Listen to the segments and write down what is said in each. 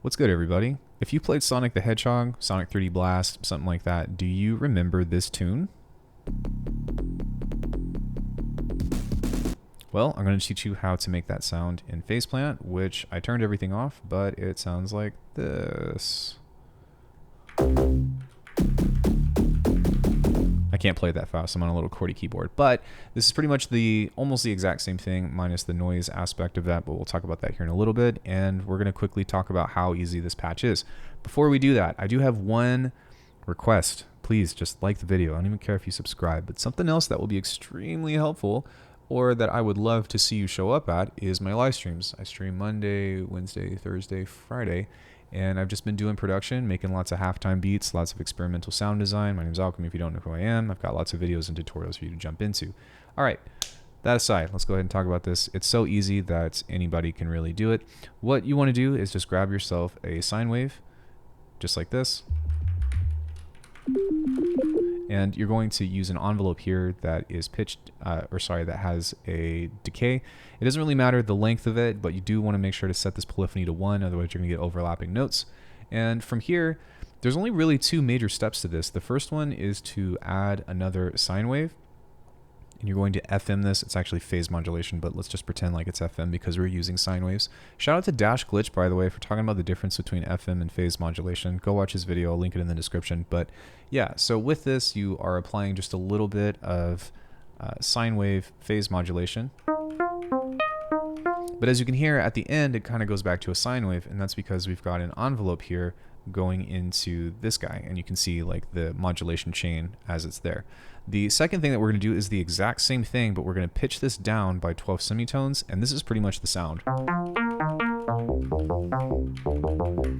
What's good, everybody? If you played Sonic the Hedgehog, Sonic 3D Blast, something like that, do you remember this tune? Well, I'm going to teach you how to make that sound in Faceplant, which I turned everything off, but it sounds like this. I can't play it that fast. I'm on a little QWERTY keyboard, but this is pretty much almost the exact same thing minus the noise aspect of that, but we'll talk about that here in a little bit, and we're going to quickly talk about how easy this patch is. Before we do that, I do have one request. Please just like the video. I don't even care if you subscribe, but something else that will be extremely helpful or that I would love to see you show up at is my live streams. I stream Monday, Wednesday, Thursday, Friday, and I've just been doing production, making lots of halftime beats, lots of experimental sound design. My name's Alckemy if you don't know who I am. I've got lots of videos and tutorials for you to jump into. All right, that aside, let's go ahead and talk about this. It's so easy that anybody can really do it. What you want to do is just grab yourself a sine wave, just like this. And you're going to use an envelope here that is pitched, that has a decay. It doesn't really matter the length of it, but you do want to make sure to set this polyphony to 1, otherwise you're going to get overlapping notes. And from here, there's only really 2 major steps to this. The first one is to add another sine wave. And you're going to FM this. It's actually phase modulation, but let's just pretend like it's FM because we're using sine waves. Shout out to Dash Glitch, by the way, for talking about the difference between FM and phase modulation. Go watch his video. I'll link it in the description. But yeah, so with this, you are applying just a little bit of sine wave phase modulation. But as you can hear at the end, it kind of goes back to a sine wave, and that's because we've got an envelope here going into this guy, and you can see like the modulation chain as it's there. The second thing that we're going to do is the exact same thing, but we're going to pitch this down by 12 semitones, and this is pretty much the sound.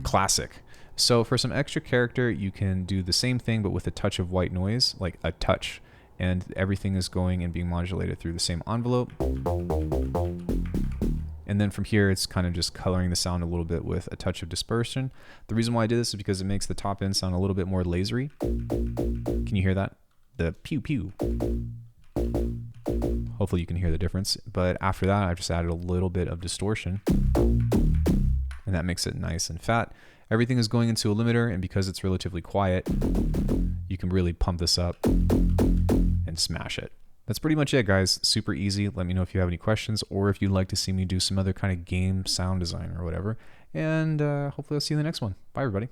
Classic. So for some extra character, you can do the same thing, but with a touch of white noise, like a touch, and everything is going and being modulated through the same envelope. And then from here, it's kind of just coloring the sound a little bit with a touch of dispersion. The reason why I did this is because it makes the top end sound a little bit more lasery. Can you hear that? The pew pew. Hopefully you can hear the difference. But after that, I've just added a little bit of distortion. And that makes it nice and fat. Everything is going into a limiter, and because it's relatively quiet, you can really pump this up and smash it. That's pretty much it, guys. Super easy. Let me know if you have any questions or if you'd like to see me do some other kind of game sound design or whatever. And hopefully I'll see you in the next one. Bye, everybody.